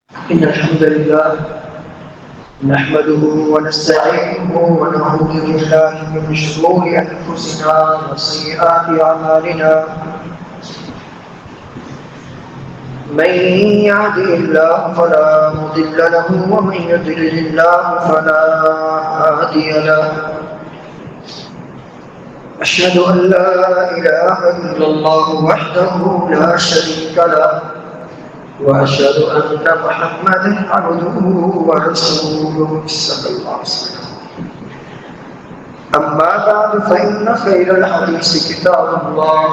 إن الحمد لله نحمده ونستعينه ونعوذ بالله من شرور أنفسنا وسيئات أعمالنا. من يهده الله فلا مضل له ومن يضلل الله فلا هادي له. أشهد أن لا إله إلا الله وحده لا شريك له وأشهد أن محمدا عبده ورسوله صلى الله عليه وسلم. أما بعد فإن خير الحديث كتاب الله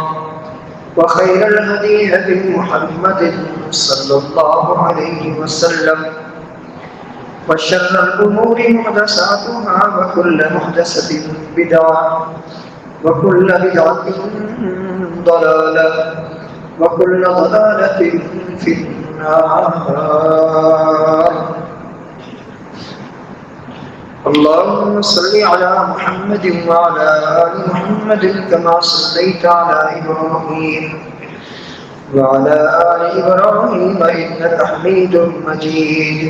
وخير الهدي هدي محمد صلى الله عليه وسلم وشر الأمور محدثاتها وكل محدثة بدعة وكل بدعة ضلالة وكل ضلالة في النار. اللهم صل على محمد وعلى آل محمد كما صليت على إبراهيم وعلى آل إبراهيم إنك حميد مجيد.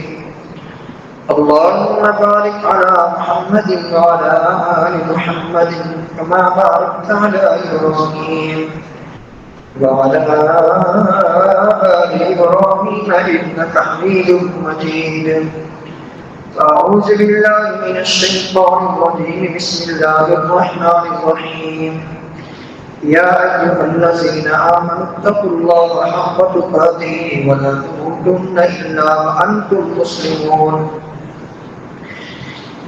اللهم بارك على محمد وعلى آل محمد كما باركت على إبراهيم وعلى آل إبراهيم إنك حميد مجيد. أعوذ بالله من الشيطان الرجيم. بسم الله الرحمن الرحيم. يا أيها الذين آمنوا اتقوا الله حق تقاته ولا تموتن إلا وأنتم مسلمون.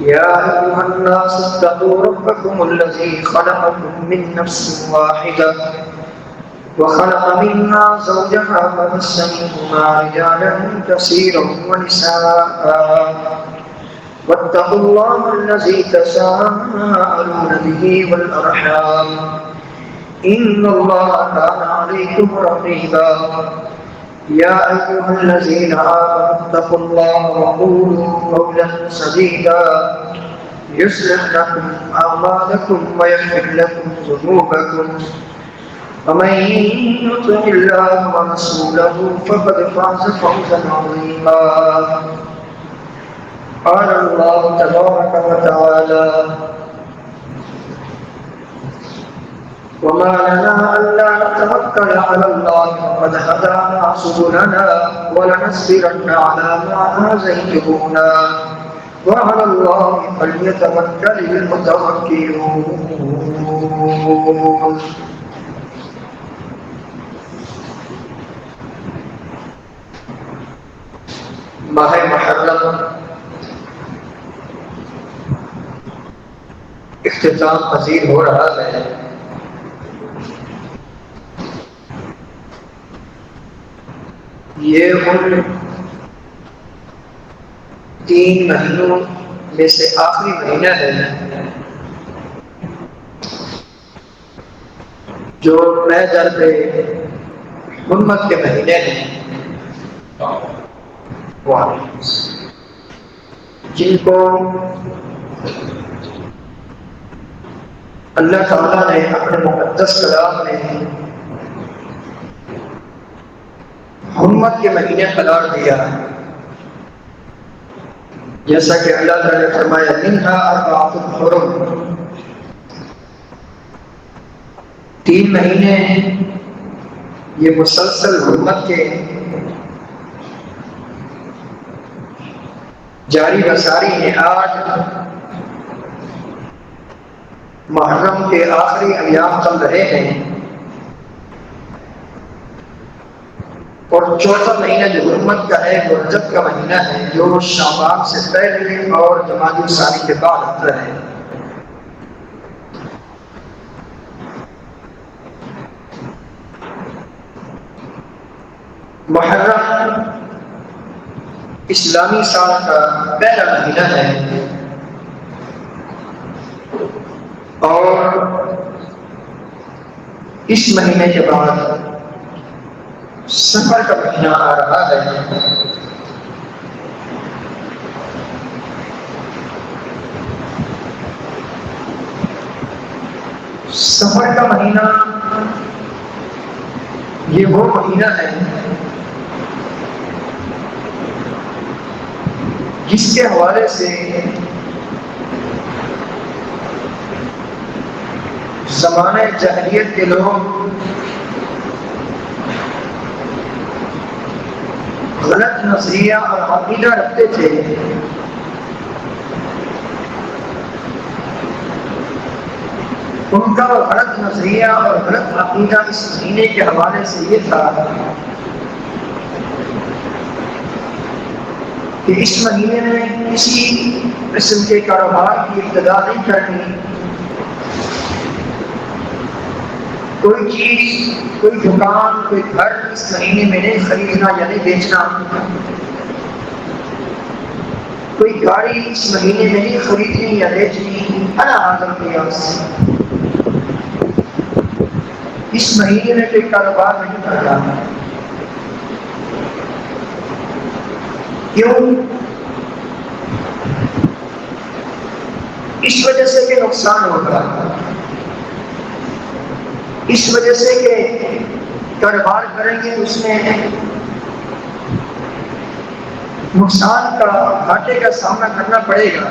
يا أيها الناس اتقوا ربكم الذي خلقكم من نفس واحدة وخلق منها زوجها وبث منهما رجالا كثيرا ونساء واتقوا الله الذي تساءلون به والأرحام إن الله كان عليكم رقيبا. يا أيها الذين آمنوا اتقوا الله وقولوا قولا سديدا يصلح لكم أعمالكم ويغفر لكم ذنوبكم ومن يطع الله ورسوله فقد فاز فوزا عظيما. قال الله تبارك وتعالى: وما لنا ألا نتوكل على الله وقد هدانا سبلنا ولنصبرن على ما آذيتمونا وعلى الله فليتوكل المتوكلون. ماہ محرم اختتام پذیر ہو رہا ہے. یہ ان 3 مہینوں میں سے آخری مہینہ ہے جو نئے درد حرمت کے مہینے ہیں، جن کو اللہ تعالیٰ نے اپنے مقدس کلام میں حرمت کے مہینے قرار دیا ہے. جیسا کہ اللہ تعالیٰ نے فرمایا: منہا اربعۃ حرم. 3 مہینے یہ مسلسل حرمت کے جاری وساری ہیں. آج محرم کے آخری ایام چل رہے ہیں اور چوتھا مہینہ جو حرمت کا ہے وہ رجب کا مہینہ ہے، جو شعبان سے پہلے اور جمادی الثانی کے بعد آتا ہے. محرم اسلامی سال کا پہلا مہینہ ہے اور اس مہینے کے بعد سفر کا مہینہ آ رہا ہے. سفر کا مہینہ یہ وہ مہینہ ہے جس کے حوالے سے زمانہ جاہلیت کے لوگ غلط نظریہ اور عقیدہ رکھتے تھے، ان کا غلط نظریہ اور غلط عقیدہ اس مہینے کے حوالے سے یہ تھا کہ اس مہینے میں کسی قسم کے کاروبار کی ابتدا نہیں کرنی، کوئی چیز، کوئی دکان، کوئی گھر اس مہینے میں نہیں خریدنا یا نہیں بیچنا، کوئی گاڑی اس مہینے میں نہیں خریدنی یا بیچنی، اس مہینے میں کوئی کاروبار نہیں کرنا۔ کیوں؟ اس وجہ سے کہ نقصان ہوگا، اس وجہ سے کہ کاروبار کریں گے اس میں نقصان کا، گھاٹے کا سامنا کرنا پڑے گا،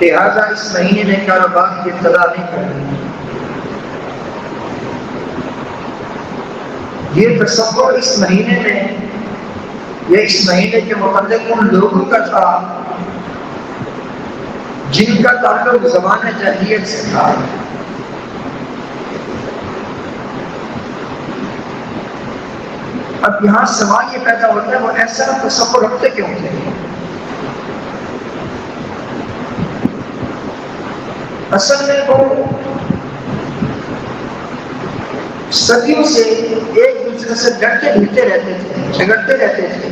لہذا اس مہینے میں کاروبار کی ابتدا نہیں کرنی۔ یہ تصور اس مہینے میں یا اس مہینے کے متعلق ان لوگوں کا تھا جن کا تعلق زمانہ جاہلیت سے تھا۔ اب یہاں سوال یہ پیدا ہوتا ہے وہ ایسا تصور رکھتے کیوں تھے؟ اصل میں وہ صدیوں سے ایک دوسرے سے لڑتے بھیڑتے رہتے تھے، جھگڑتے رہتے تھے،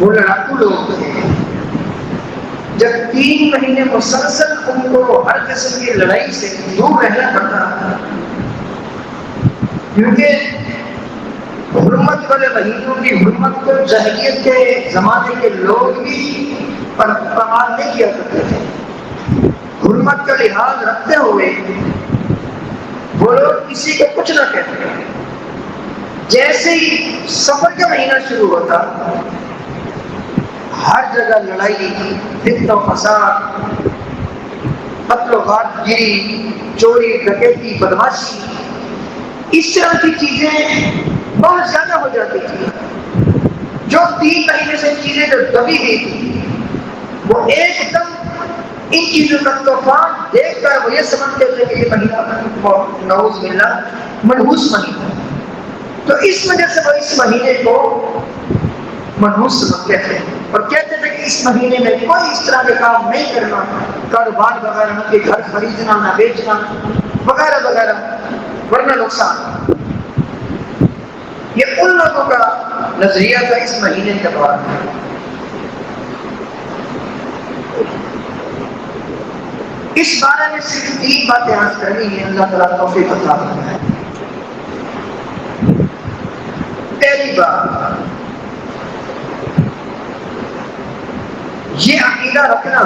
وہ لڑاکو لوگ تھے۔ جب 3 مہینے مسلسل ان کو ہر قسم کی لڑائی سے دور رہنا پڑتا، کیونکہ حرمت والے مہینوں کی حرمت کو جاہلیت کے زمانے کے لوگ بھی پامال نہیں کیا کرتے تھے۔ حرمت کا لحاظ رکھتے ہوئے وہ لوگ کسی کو کچھ نہ کہتے۔ جیسے ہی سفر کا مہینہ شروع ہوتا، ہر جگہ لڑائی، فتنہ و فساد، قتل و غارت گیری، چوری ڈکیتی، بدماشی، اس طرح کی چیزیں بہت زیادہ ہو جاتی تھی۔ جو 3 مہینے سے چیزیں جو دبی ہوئی تھی وہ ایک دم ان چیزوں کا طوفان دیکھ کر وہ یہ سمجھتے تھے کہ یہ مہینہ نعوذ باللہ منحوس مہینہ، تو اس وجہ سے وہ اس مہینے کو منحوس سمجھتے تھے اور کہتے تھے کہ اس مہینے میں کوئی اس طرح کے کام نہیں کرنا، کاروبار وغیرہ نہ کہ گھر خریدنا نہ بیچنا وغیرہ وغیرہ، ورنہ نقصان۔ یہ ان لوگوں کا نظریہ تھا اس مہینے کے بعد۔ اس بارے میں صرف 3 باتیں عرض کرنی ہے، اللہ تعالیٰ توفیق عطا فرمائے۔ پہلی بات، یہ عقیدہ رکھنا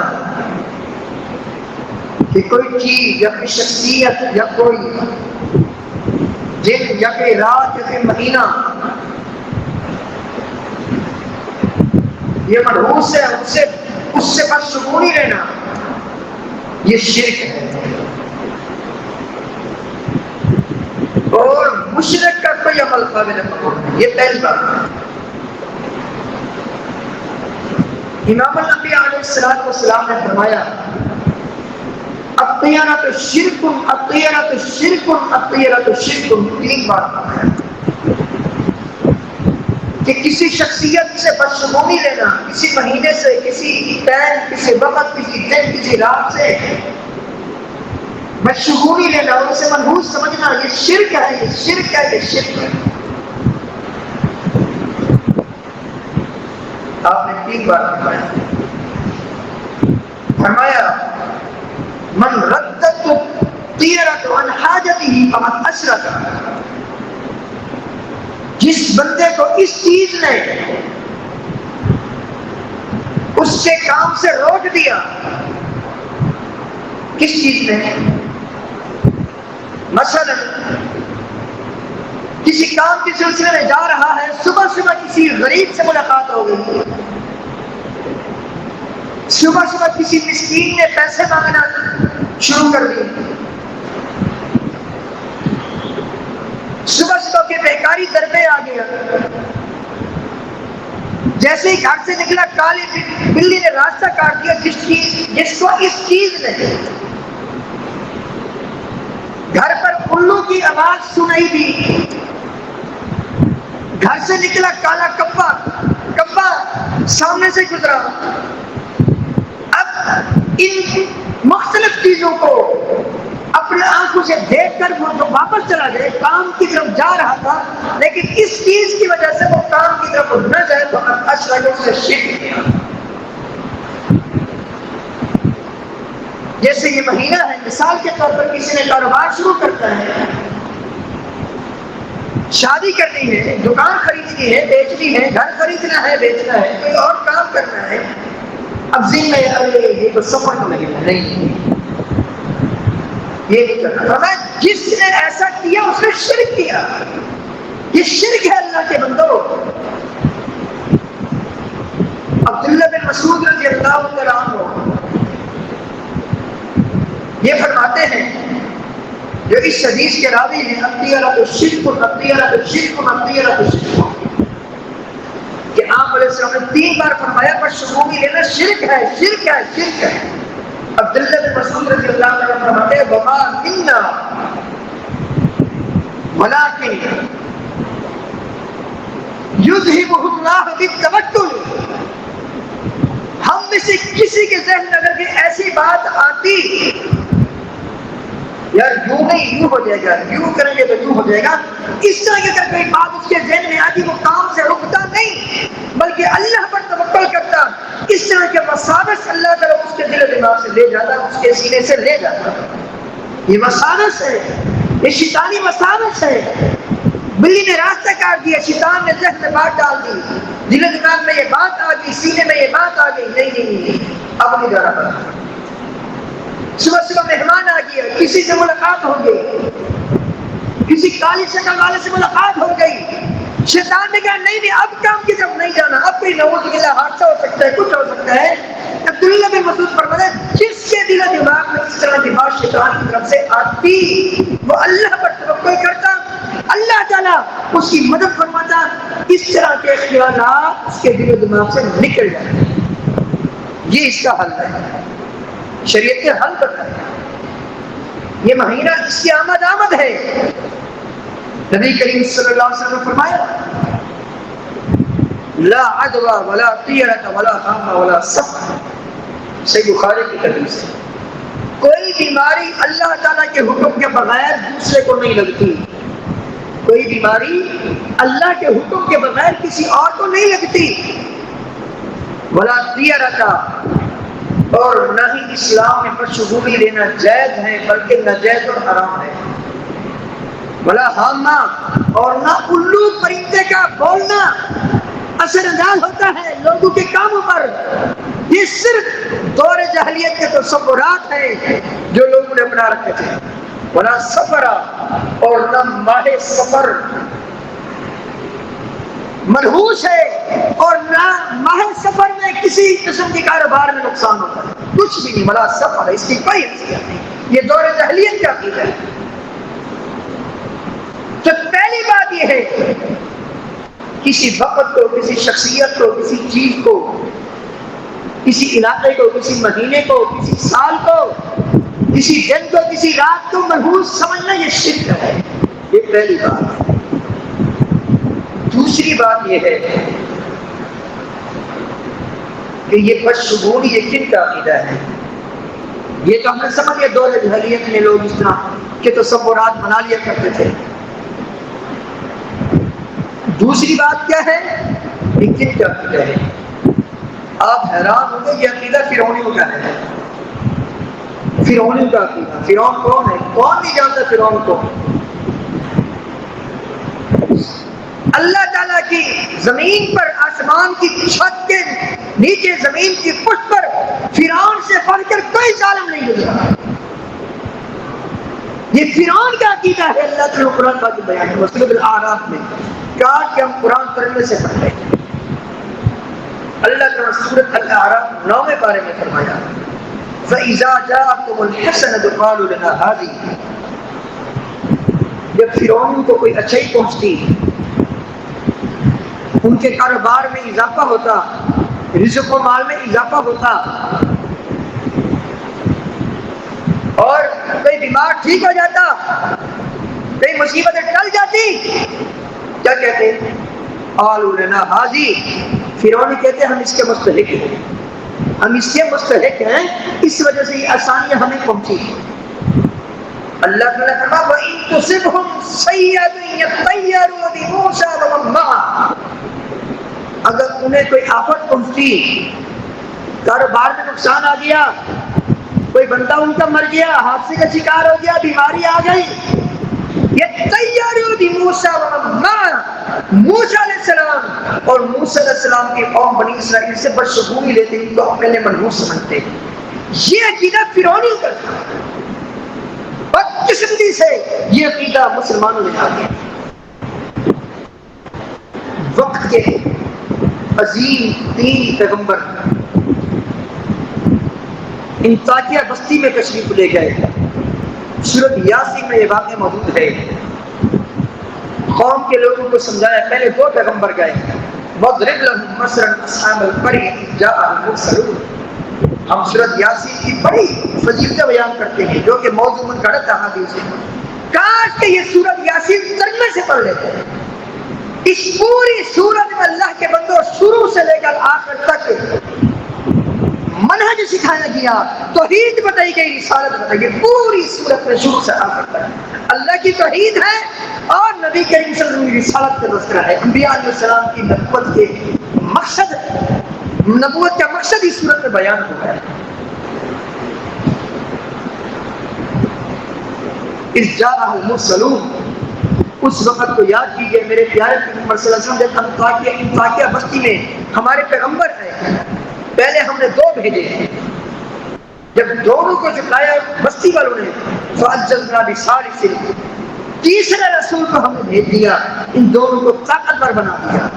کہ کوئی چیز یا کوئی شخصیت یا کوئی دن یا کوئی رات یا کوئی مہینہ یہ منحوس ہے، اس سے بدشگونی رہنا، یہ شرک ہے اور مشرک کا کوئی عمل قابل قبول نہیں۔ یہ پہلی بات۔ امام الانبیاء علیہ السلام نے فرمایا الطیرۃ شرک، الطیرۃ شرک، الطیرۃ شرک، 3 بار کہ کسی شخصیت سے بدشگونی لینا، کسی مہینے سے، کسی ٹائم، کسی وقت، کسی دن، کسی رات سے بدشگونی لینا اور اسے منحوس سمجھنا، یہ شرک ہے، یہ شرک ہے، یہ شرک ہے۔ آپ نے 3 بار فرمایا من ردت طیرۃ عن حاجتہ فقد اشرک، جس بندے کو اس چیز نے اس کے کام سے روک دیا، کس چیز نے؟ مثلا کسی کام کے سلسلے میں جا رہا ہے، صبح صبح کسی غریب سے ملاقات ہو گئی، صبح صبح کسی مسکین نے پیسے مانگنا شروع کر دی، صبح صبح کے بیکاری در پہ آ گیا، جیسے ہی گھر سے نکلا کالی بلی نے راستہ کاٹ دیا، جس کو اس چیز نے گھر پر الو کی آواز سنائی دی، گھر سے نکلا کالا کبا سامنے سے گزرا، اب ان مختلف چیزوں کو اپنے آنکھوں سے دیکھ کر وہ تو واپس چلا جائے، کام کی طرف جا رہا تھا، لیکن اس چیز کی وجہ سے وہ کام کی طرف نہ جائے تو اشرک سے شرک کیا۔ جیسے یہ مہینہ ہے، مثال کے طور پر کسی نے کاروبار شروع کرتا ہے، شادی کرنی ہے، دکان خریدنی ہے، بیچنی ہے، گھر خریدنا ہے، بیچنا ہے، کوئی اور کام کرنا ہے، اب ذہن میں ارے یہ تو سفر تو نہیں، یہ نہیں کرنا۔ فرمایا جس نے ایسا کیا اس نے شرک کیا، یہ شرک ہے اللہ کے بندو۔ عبداللہ بن مسعود رضی اللہ تعالیٰ عنہ یہ فرماتے ہیں، جو اس حدیث کے راوی ہیں، اطیرۃ الشرک اطیرۃ الشرک اطیرۃ الشرک، کہ آپ علیہ السلام نے 3 بار فرمایا پر شمولی لینا شرک ہے، شرک ہے، شرک ہے۔ عبداللہ بن مسعود رضی اللہ عنہ فرماتے ہیں وما منا ولکن یذہبہ اللہ بالتوکل، ہم میں سے کسی کے ذہن میں اگر کوئی ایسی بات آتی، یار یوں نہیں یوں ہو جائے گا، یوں کریں گے تو یوں ہو جائے گا، اس طرح کی اگر کوئی بات اس کے ذہن میں آتی، وہ کام سے رکتا نہیں بلکہ اللہ پر توکل کرتا، اس طرح کے وساوس اللہ تعالیٰ اس کے دل و دماغ سے لے جاتا، اس کے سینے سے لے جاتا۔ یہ وساوس ہے، یہ شیطانی وساوس ہے۔ بلی نے راستہ کاٹ دیا، شیطان نے ذہن میں بات ڈال دی، دل و دماغ میں یہ بات آ گئی، سینے میں یہ بات آ گئی، نہیں اب نہیں جانا پڑا۔ صبح صبح مہمان آ گیا، کسی سے ملاقات ہو گئی، کسی کالی شکل والے سے ملاقات ہو گئی، شیطان نے کہا نہیں اب کام کی طرف نہیں جانا، اب کوئی نعوذ باللہ حادثہ ہو سکتا ہے، کچھ ہو سکتا ہے۔ عبداللہ بن مسعود فرماتے ہیں جس کے دل و دماغ میں اس طرح کی بات شیطان کی طرف سے آتی، وہ اللہ پر توکل کرتا، اللہ تعالیٰ اس کی مدد فرماتا، اس طرح کے خیالات اس کے دل و دماغ سے نکل جاتے۔ یہ اس کا حل ہے، شریعت کے حل بتایا۔ یہ مہینہ اس کی آمد ہے۔ نبی کریم صلی اللہ علیہ وسلم نے فرمایا لا عدوى ولا طیرۃ ولا حام ولا سفر، صحیح بخاری کی حدیث ہے، کوئی بیماری اللہ تعالیٰ کے حکم کے بغیر دوسرے کو نہیں لگتی، کوئی بیماری اللہ کے حکم کے بغیر کسی اور کو نہیں لگتی، ولا طیرۃ، اور نہ ہی اسلام میں بدشگونی لینا جائز ہے بلکہ ناجائز اور حرام ہے، ولا حامہ، اور نہ الو پرندے کا بولنا اثر انداز ہوتا ہے لوگوں کے کاموں پر، یہ صرف دور جاہلیت کے تصورات ہیں جو لوگوں نے اپنا رکھے تھے، ولا سفر، اور نہ ماہ سفر منحوس ہے، اور نہ ماہ سفر میں کسی قسم کے کاروبار میں نقصان ہوتا ہے، کچھ بھی نہیں، ولا سفر، اس کی کوئی حیثیت نہیں، یہ دور جاہلیت کا عقیدہ ہے۔ تو پہلی بات یہ ہے کسی وقت کو، کسی شخصیت کو، کسی چیز کو، کسی علاقے کو، کسی مہینے کو، کسی سال کو، کسی دن کو، کسی رات کو منحوس سمجھنا یہ شرک ہے، یہ پہلی بات۔ دوسری بات یہ ہے کہ یہ بدشگونی یہ کن کا عقیدہ ہے؟ یہ تو ہم نے سمجھ لیا دور جاہلیت میں لوگ اس طرح کے تصورات بنا لیا کرتے تھے۔ دوسری بات کیا ہے؟ یہ کن کا عقیدہ ہے؟ آپ حیران ہوں گے، یہ عقیدہ فرعونیوں کا ہے، فرعونیوں کا عقیدہ۔ فرعون کون ہے؟ کون نہیں جانتا فرعون کو؟ اللہ تعالیٰ کی زمین پر، آسمان کی چھت کے نیچے، زمین کی پشت پر فرعون سے بڑھ کر کوئی ظالم نہیں گزرا۔ یہ فرعون کا عقیدہ ہے۔ اللہ تعالیٰ قرآن پاک میں بیان ہے سورۃ الاعراف میں، کہا کہ ہم قرآن پڑھنے سے پڑھ رہے ہیں۔ اللہ تعالیٰ سورۃ الاعراف 9ویں پارے میں فرمایا فَإِذَا جَاءَتْهُمُ الْحَسَنَةُ قَالُوا لَنَا هَٰذِهِ، جب فرعون کو کوئی اچھائی پہنچتی، ان کے کاروبار میں اضافہ ہوتا، رزق و مال میں اضافہ ہوتا، اور کوئی بیمار ٹھیک ہو جاتا، کوئی مصیبتیں ٹل جاتی، کیا کہتے؟ قَالُوا لَنَا هَٰذِهِ، فرعون کہتے ہم اس کے مستحق ہیں، ہم اس کے مستحق ہیں، اس وجہ سے یہ آسانیاں ہمیں پہنچی۔ اللہ تعالیٰ فرمایا وَإِن تُصِبْهُمْ سَيِّئَةٌ يَطَّيَّرُوا بِمُوسَىٰ وَمَن مَّعَهُ، اگر انہیں کوئی آفت پہنچتی، کاروبار میں نقصان آ گیا، کوئی بندہ ان کا مر گیا، حادثے کا شکار ہو گیا، بیماری آ گئی، يَطَّيَّرُوا بِمُوسَىٰ وَمَن مَّعَهُ، موسیٰ علیہ السلام اور موسیٰ علیہ السلام کی قوم بنی اسرائیل سے بدشگونی لیتے، ان کو اپنے لیے منحوس سمجھتے۔ یہ عقیدہ فرعونی کا تھا، بدقسمتی سے یہ عقیدہ مسلمانوں نے آ گیا۔ وقت کے عظیم تین پیغمبر انطاکیہ بستی میں تشریف لے گئے، سورۃ یاسین میں یہ واقعہ موجود ہے۔ قوم کے لوگوں کو سمجھایا، پہلے دو پیغمبر گئے، وَاضْرِبْ لَهُم مَثَلًا أَصْحَابَ الْقَرْيَةِ إِذْ جَاءَهَا الْمُرْسَلُونَ۔ ہم سورۃ یاسین کی بڑی فضیلتیں بیان کرتے ہیں جو کہ موضوع منگڑت احادیث ہے، کاش کہ یہ سورۃ یاسین ترجمے سے پڑھ لیتے ہیں۔ اس پوری سورت میں اللہ کے بندوں شروع سے لے کر آخر تک منہج سکھایا گیا، توحید بتائی گئی، رسالت بتائی گئی، پوری سورت میں شروع سے آخر تک اللہ کی توحید ہے اور نبی کریم صلی اللہ علیہ وسلم کی رسالت کا تذکرہ ہے۔ انبیاء علیہ السلام کی نبوت کے مقصد، نبوت کا مقصد اس صورت میں بیان ہو گیا۔ اِذْ جَاءَهَا الْمُرْسَلُونَ، اس وقت کو یاد کیجئے میرے پیارے پیغمبر صلی اللہ علیہ وسلم، جب انطاکیہ بستی میں ہمارے پیغمبر ہیں، پہلے ہم نے دو بھیجے، جب دونوں کو جھٹلایا بستی والوں نے، فَأَجَّلْنَا بِثَالِثٍ، تیسرے رسول کو ہم نے بھیج دیا، ان دونوں کو طاقتور بنا دیا۔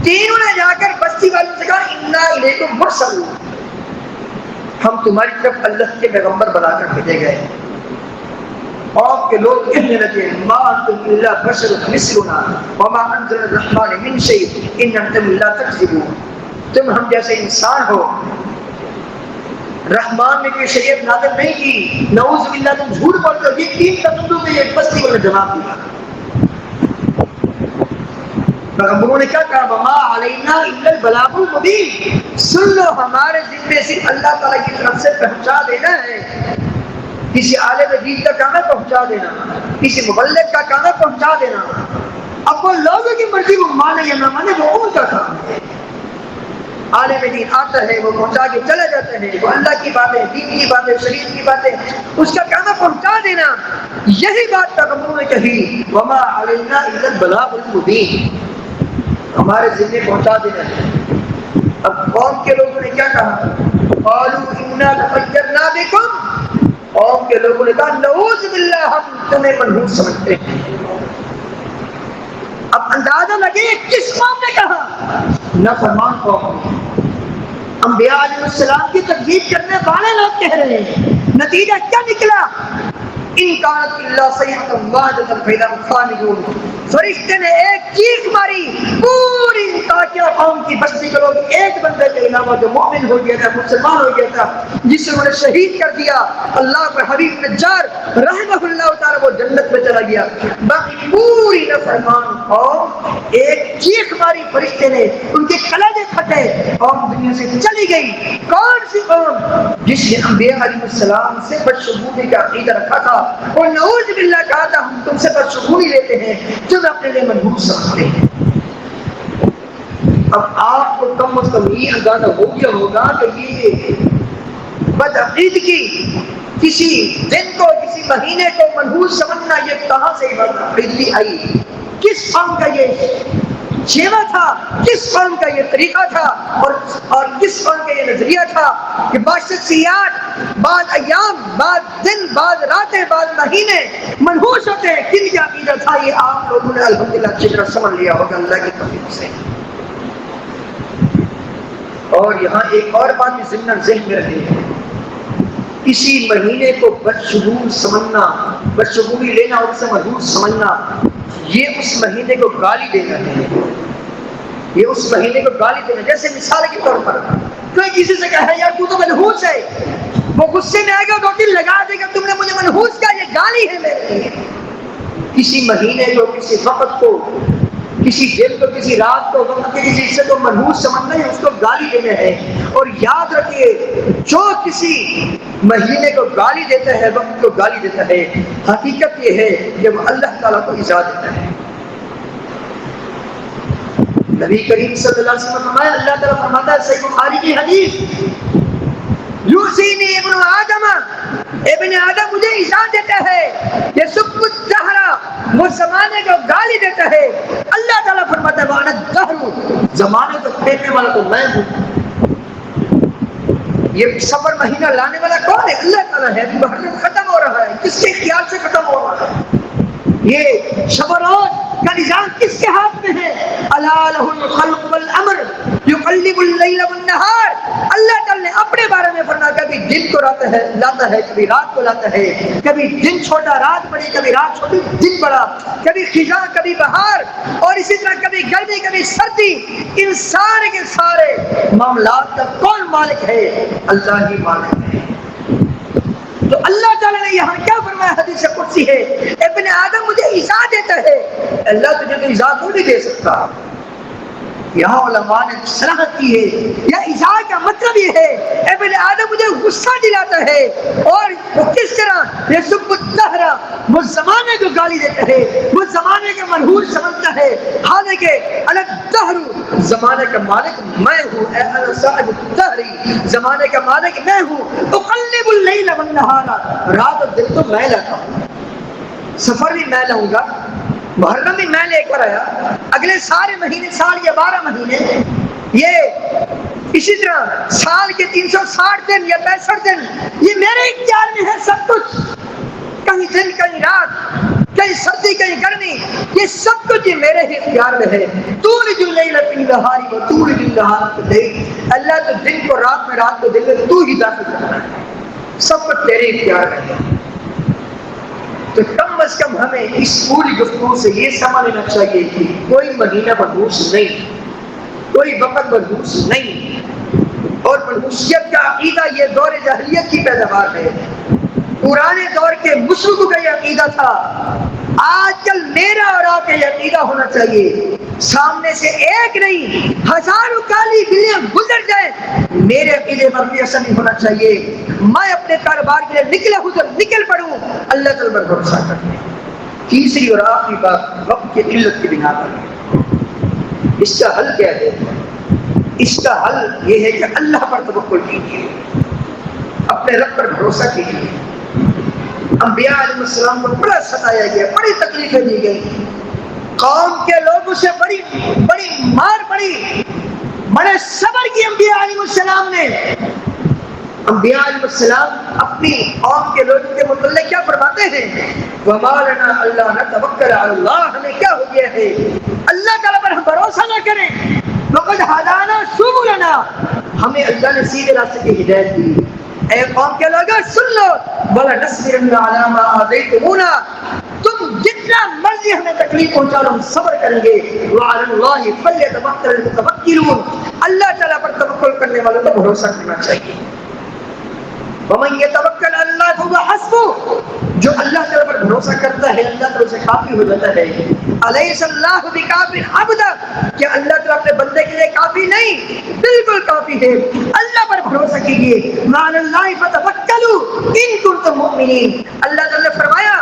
تینوں نے جا کر بستی والوں سے کہا اِنَّا إِلَيْكُمْ مُرْسَلُونَ، ہم تمہاری طرف اللہ کے پیغمبر بنا کر بھیجے گئے۔ اور کے لوگ کہنے لگے ما انتم الا بشر مثلنا وما انزل الرحمن من شيء ان انتم الا تكذبون، تم ہم جیسے انسان ہو، رحمان نے کوئی شریعت نازل نہیں کی، نعوذ باللہ تم جھوٹ بولتے ہو۔ یہ تین تبدیلوں میں ایک بستی والے جواب دیا۔ پیغمبروں نے کیا کہا وما علینا الا البلاغ المبین، سن لو ہمارے ذمے صرف اللہ تعالیٰ کی طرف سے پہنچا دینا ہے، کسی عالم دین کا کام ہے پہنچا دینا، کسی مبلغ کا کام ہے پہنچا دینا۔ اب وہ لوگوں کی مرضی وہ مانے یا نہ مانے وہ ان کا کام ہے۔ عالم دین آتا ہے وہ پہنچا کے چلے جاتے ہیں، وہ اللہ کی باتیں، دین کی باتیں، شریعت کی باتیں، اس کا کام ہے پہنچا دینا۔ یہی بات پیغمبروں نے کہی وما علینا الا البلاغ المبین، ہمارے ذمے پہنچا دینا ہے۔ اب قوم کے لوگوں نے کیا کہا قالوا انا تطیرنا بکم، قوم کے لوگوں نے کہا نعوذ باللہ ہم تمہیں منحوس سمجھتے ہیں۔ اب اندازہ لگے کس قوم نے کہا؟ نافرمان قوم، انبیاء علیہ السلام کی تکذیب کرنے والے لوگ کہہ رہے ہیں۔ نتیجہ کیا نکلا؟ ان کانت الا صیحۃ واحدۃ فاذا هم خامدون، فرشتے نے ایک چیخ ماری، پوری انطاکیہ قوم کی بستی کے لوگ ایک بندے کے علاوہ جو مومن ہو گیا تھا، مسلمان ہو گیا تھا، جسے انہوں نے شہید کر دیا، اللہ کے حبیب نجار رحمہ اللہ تعالی وہ جنت میں چلا گیا، باقی پوری نافرمان قوم ایک چیخ ماری فرشتے نے، ان کے کلیجے پھٹے، قوم دنیا سے چلی گئی۔ کون سی قوم؟ جس نے انبیاء علیہ السلام سے بدشگونی کا عقیدہ رکھا تھا اور نعوذ باللہ کہا تھا ہم تم سے بدشگونی لیتے ہیں، تم اپنے لیے منحوس سمجھتے ہیں۔ اب آپ کو کم از کم یہ اندازہ ہو گیا ہوگا کہ یہ بدعقیدگی کسی دن کو، کسی مہینے کو منحوس سمجھنا یہ کہاں سے بدعقیدگی آئی، کس قوم کا یہ شیوا تھا، کس قوم کا یہ طریقہ تھا، اور کس قوم کا یہ نظریہ تھا کہ بعض شخصیات بعض ایام، بعض دن، بعض راتیں، بعض مہینے منحوس ہوتے ہیں. کن کا عقیدہ تھا یہ آپ لوگوں نے الحمدللہ اچھی طرح سمجھ لیا ہوگا اللہ کی توفیق سے. اور یہاں ایک اور بات بھی ضمن ذہن میں رہے، کسی مہینے کو بدشگون سمجھنا، بدشگونی لینا، اس سے منحوس سمجھنا، یہ اس مہینے کو گالی دینا ہے. یہ اس مہینے کو گالی دینا، جیسے مثال کے طور پر کوئی کسی سے کہے یار تو منحوس ہے، وہ غصے میں آئے گا، دو دن لگا دے گا، تم نے مجھے منحوس کہا، یہ گالی ہے میرے لیے. کسی مہینے کو، کسی وقت کو، کسی دن کو، کسی رات کو، وقت کے کسی حصے کو منحوس سمجھنا ہے، اس کو گالی دینا ہے. اور یاد رکھیے جو کسی مہینے کو گالی دیتا ہے، وقت کو گالی دیتا ہے، حقیقت یہ ہے کہ وہ اللہ تعالیٰ کو ایذا دیتا ہے. نبی کریم صلی اللہ علیہ وسلم فرمایا، اللہ تعالیٰ فرماتا ہے صحیح بخاری کی حدیث، یوصینی ابن آدم، ابن آدم مجھے ایذا دیتا ہے، یسب الدہر، وہ زمانے کو گالی دیتا ہے. اللہ تعالیٰ فرماتا ہے وانا الدہر، زمانے کو پھیرنے والا تو میں ہوں. یہ صبر مہینہ لانے والا کون ہے؟ اللہ تعالیٰ ہے. محرم ختم ہو رہا ہے، کس کے خیال سے ختم ہو رہا ہے؟ یہ شب و روز کا نظام کس کے ہاتھ میں ہے؟ الا لہ الخلق والامر یقلب اللیل والنہار. اللہ تعالیٰ نے اپنے بارے میں فرمایا کبھی دن کو لاتا ہے، کبھی رات کو لاتا ہے، کبھی دن چھوٹا رات بڑی، کبھی رات چھوٹی دن بڑا، کبھی خزاں کبھی بہار، اور اسی طرح کبھی گرمی کبھی سردی. ان سارے کے سارے معاملات کا کون مالک ہے؟ اللہ ہی مالک ہے. تو اللہ تعالیٰ نے یہاں کیا فرمایا؟ حدیث قدسی ہے، ابن آدم مجھے ایذا دیتا ہے. اللہ تجھے تو ایذا تو نہیں دے سکتا. یہاں علماء نے صراحت کی ہے، یا ایذا کا مطلب یہ ہے ابن آدم مجھے غصہ دلاتا ہے. اور وہ کس طرح؟ یسب الدہر، وہ زمانے کو گالی دیتا ہے، وہ زمانے کا منحوس سمجھتا ہے، حالانکہ انا الدہر، زمانے کا مالک میں ہوں. انا صاحب الدہر، زمانے کا مالک میں ہوں. اقلب اللیل والنہار، رات اور دن تو میں لاتا ہوں. سفر بھی میں لاؤں گا، محرم بھی میں لے کر آیا، اگلے سارے مہینے، سال کے 12 مہینے، یہ اسی طرح سال کے 360 دن یا 65 دن، یہ میرے اختیار میں ہے سب کچھ. کہیں دن کہیں رات، کہیں سردی کہیں گرمی، یہ سب کچھ یہ میرے ہی اختیار میں ہے. تولج اللیل فی النہار وتولج النہار فی اللیل. اللہ تو دن کو رات میں، رات کو دن میں تو ہی داخل کرنا ہے، سب کچھ تیرے اختیار میں ہے. تو کم از کم ہمیں اس پوری گفتگو سے یہ سمجھ لینا چاہیے کہ کوئی مہینہ منحوس نہیں، کوئی وقت منحوس نہیں. اور منحوسیت کا عقیدہ یہ دور جاہلیت کی پیداوار ہے. پرانے دور کے مشرکوں کا یہ عقیدہ تھا. آج کل میرا اور آپ کا یہ عقیدہ ہونا چاہیے، سامنے سے ایک نہیں ہزاروں کالی بلیاں گزر جائیں، میرے عقیدے پر بھی اثر نہیں ہونا چاہیے. میں اپنے کاروبار کے لیے نکلا ہوں تو نکل پڑوں، اللہ تعالی پر بھروسہ کریں. تیسری اور آخری بات، وقت کی قلت کی بنا پر اس کا حل کیا ہے؟ اس کا حل یہ ہے کہ اللہ پر توکل کیجیے، اپنے رب پر بھروسہ کیجیے. انبیاء علیہ السلام کو بڑا ستایا گیا، بڑی تکلیفیں دی گئی، قوم کے لوگوں سے بڑی بڑی مار پڑی، بڑے صبر کی انبیاء علیہ السلام نے. انبیاء علیہ السلام اپنی قوم کے لوگوں کے متعلق کیا فرماتے ہیں؟ وَمَا لَنَا أَلَّا نَتَوَكَّلَ عَلَى اللَّهِ، ہمیں کیا ہو گیا ہے اللہ تعالیٰ پر ہم بھروسہ نہ کریں. وَقَدْ هَدَانَا سُبُلَنَا، ہمیں اللہ نے سیدھے راستے کی ہدایت دی. اے قوم کے لوگوں سن لو، وَلَنَصْبِرَنَّ عَلَىٰ مَا آذَيْتُمُونَا، تم جتنا مرضی ہمیں تکلیف پہنچا لو ہم صبر کریں گے. وَعَلَى اللَّهِ فَلْيَتَوَكَّلِ الْمُتَوَكِّلُونَ، اللہ تعالیٰ پر توکل کرنے والوں کو بھروسہ کرنا چاہیے. وَمَن يَتَوَكَّلْ عَلَى اللَّهِ فَهُوَ حَسْبُهُ، جو اللہ تعالیٰ پر بھروسہ کرتا ہے اللہ تعالیٰ سے کافی ہو جاتا ہے. أَلَيْسَ اللَّهُ بِكَافٍ عَبْدَهُ، کہ اللہ تعالیٰ اپنے بندے کے لیے کافی نہیں، بالکل کافی ہے. اللہ پر بھروسہ کیجیے. وَعَلَى اللَّهِ فَتَوَكَّلُوا إِن كُنتُم مُؤْمِنِينَ، اللہ تعالیٰ نے فرمایا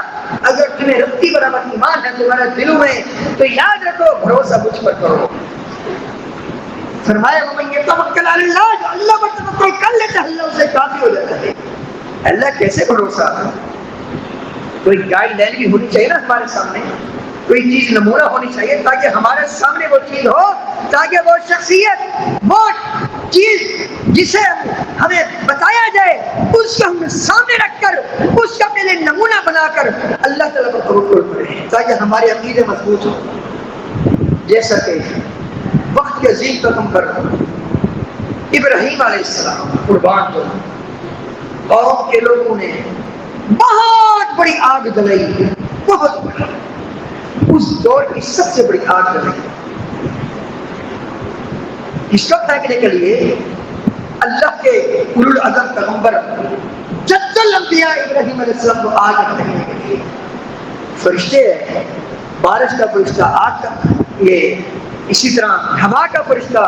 اگر تمہیں رتی برابر ایمان ہے تمہارے دلوں میں تو یاد رکھو بھروسہ مجھ پر کرو. فرمایا وَمَن يَتَوَكَّلْ عَلَى اللَّهِ، جو اللہ پر توکل کر لیتا ہے اللہ اسے کافی ہو جاتا ہے. اللہ کیسے بھروسہ؟ کوئی گائیڈ لائن بھی ہونی چاہیے نا ہمارے سامنے. کوئی چیز نمونہ ہونی چاہیے تاکہ ہمارے سامنے وہ چیز ہو، تاکہ وہ شخصیت، وہ چیز جسے ہمیں بتایا جائے اس کو ہم سامنے رکھ کر اس کا پہلے نمونہ بنا کر اللہ تعالیٰ پر توکل کریں تاکہ ہمارے عقیدے مضبوط ہوں۔ جیسا کہ وقت کے عظیم پیغمبر ابراہیم علیہ السلام قربان جو قوم کے لوگوں نے بہت بڑی آگ جلائی، بہت بڑی، اس دور کی سب سے بڑی آگ جلائی۔ اس کو پھینکنے کے لیے اللہ کے اولو العزم پیغمبر جد الانبیاء ابراہیم علیہ السلام کو آگ پھینکنے کے لیے فرشتے، بارش کا فرشتہ، آگ کا، یہ اسی طرح ہوا کا فرشتہ،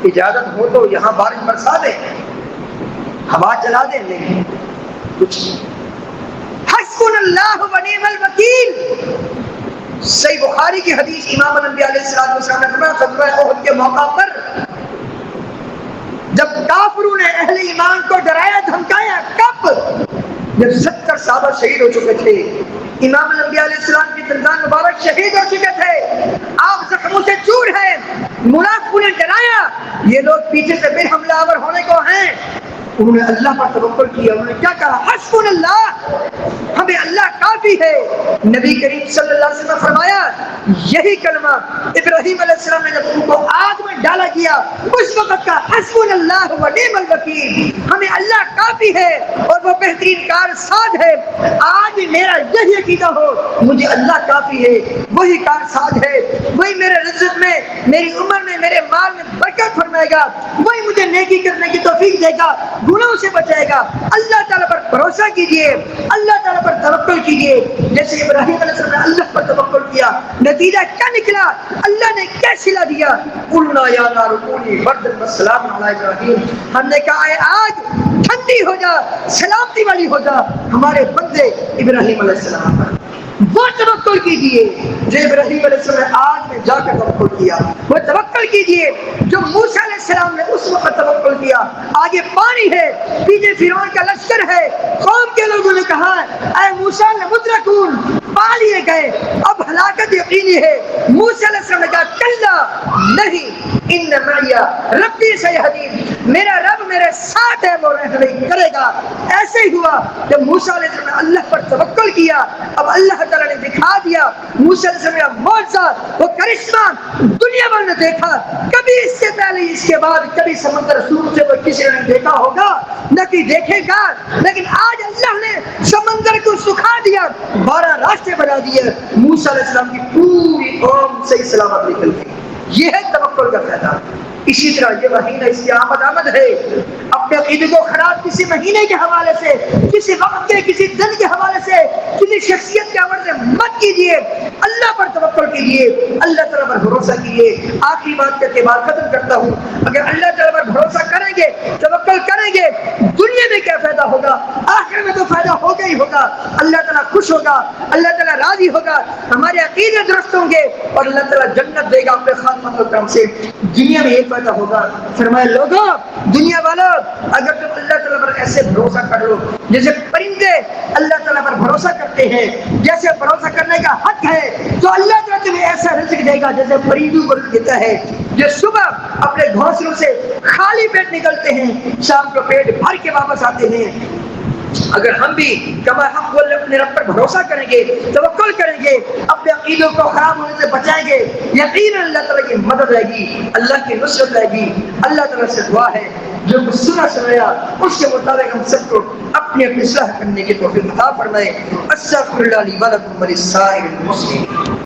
اجازت ہو تو یہاں بارش برسا دے، ہوا چلا دیں، لیکن کچھ حسبنا اللہ و نعم الوکیل۔ صحیح بخاری کی حدیث، امام الانبیاء علیہ السلام نے فرمایا غزوہ احد کے موقع پر جب کافروں نے اہل ایمان کو ڈرایا دھمکایا، کب؟ جب 70 صحابہ شہید ہو چکے تھے، امام الانبیاء علیہ السلام کی دندان مبارک شہید ہو چکے تھے، آپ زخموں سے چور ہیں، منافقوں نے ڈرایا یہ لوگ پیچھے سے بے حملہ آور ہونے کو ہیں، انہوں نے اللہ پر توکل کیا۔ انہوں نے کیا کہا؟ حسبنا اللہ، ہمیں اللہ کافی ہے۔ نبی کریم صلی اللہ علیہ وسلم نے فرمایا یہی کلمہ ابراہیم علیہ السلام نے جب ان کو آگ میں ڈالا کیا اس وقت کا حسبنا اللہ و نعم الوکیل، ہمیں اللہ کافی ہے اور وہ بہترین کار ساز ہے۔ آج میرا یہی عقیدہ ہو مجھے اللہ کافی ہے، وہی کار ساز ہے، وہی میرے رزق میں، میری عمر میں، میرے مال میں برکت فرمائے گا، وہی مجھے نیکی کرنے کی توفیق دے گا، گناہوں سے بچائے گا۔ اللہ تعالیٰ پر بھروسہ کیجئے، اللہ تعالیٰ پر توکل کیجئے، جیسے ابراہیم علیہ السلام نے اللہ پر توکل کیا، نتیجہ کیا نکلا؟ اللہ نے کیا صلہ دیا؟ قلنا یا نار کونی بردا وسلاما علی ابراہیم، ہم نے کہا اے آگ ٹھنڈی ہو جا، سلامتی والی ہو جا ہمارے بندے ابراہیم علیہ السلام پر۔ وہ توکل کیجئے جو ابراہیم علیہ السلام نے آگ میں جا کر توکل کیا، وہ توکل کیجئے جو موسیٰ علیہ السلام نے اس وقت توکل کیا۔ آگے پانی ہے، پیچھے فرعون کا لشکر ہے، قوم کے لوگوں نے کہا اے موسیٰ لمدرکون، پا لیے گئے، اب ہلاکت یقینی ہے۔ موسیٰ علیہ السلام نے کہا کلا نہیں، ان معی ربی سیہدین، میرا رب میرے ساتھ ہے، وہ رہنمائی کرے گا۔ ایسے ہی ہوا جب موسیٰ علیہ السلام نے اللہ پر توکل کیا، اب اللہ تعالیٰ نے دکھا دیا موسیٰ علیہ السلام کا معجزہ، وہ کرشمہ دنیا بھر نے دیکھا، کبھی اس سے پہلے اس کے بعد کبھی سمندر سور سے وہ کسی نے دیکھا ہوگا نہ کہ دیکھے گا، لیکن آج اللہ نے سمندر کو سکھا دیا، 12 راستے بنا دیے، موسیٰ علیہ السلام کی پوری قوم صحیح سلامت نکل گئی۔ یہ ہے توکل کا فائدہ۔ اسی طرح یہ مہینہ اس کی آمد ہے، اپنے عقیدے کو خراب کسی مہینے کے حوالے سے، کسی وقت کے، کسی دن کے حوالے سے، کسی شخصیت کے حوالے سے مت کیجیے، اللہ پر توکل کیجیے، اللہ تعالیٰ پر بھروسہ کیجیے۔ آخری بات کر کے بات ختم کرتا ہوں، اگر اللہ تعالیٰ پر بھروسہ کریں گے، توکل کریں گے، دنیا میں کیا فائدہ ہوگا، آخر میں تو فائدہ ہوگا ہی ہوگا، اللہ تعالیٰ خوش ہوگا، اللہ تعالیٰ راضی ہوگا، ہمارے عقیدے درست ہوں گے اور اللہ تعالیٰ جنت دے گا اپنے خاتمہ کے کرم سے۔ دنیا میں یہ فائدہ ہوگا، فرمایا لوگوں، دنیا والوں، اگر تم اللہ تعالیٰ پر ایسے بھروسہ کر لو جیسے پرندے اللہ تعالیٰ پر بھروسہ کرتے ہیں، جیسے بھروسہ کرنے کا حق ہے، تو اللہ تعالیٰ تمہیں ایسا رزق دے گا جیسے پرندوں کو دیتا ہے، جو صبح اپنے گھونسلوں سے خالی پیٹ نکلتے ہیں، شام کو پیٹ بھر کے واپس آتے ہیں۔ اگر ہم بھی کما حق بولے اپنے رب پر بھروسہ کریں گے، توکل کریں گے، اپنے عقیدوں کو خراب ہونے سے بچائیں گے، یقیناً اللہ تعالیٰ کی مدد رہے گی، اللہ کی نصرت رہے گی۔ اللہ تعالیٰ سے دعا ہے جو کچھ سنایا اس کے مطابق ہم سب کو اپنی اصلاح کرنے کی توفیق عطا فرمائے۔ استغفر اللہ لی ولکم ولسائر المسلمین۔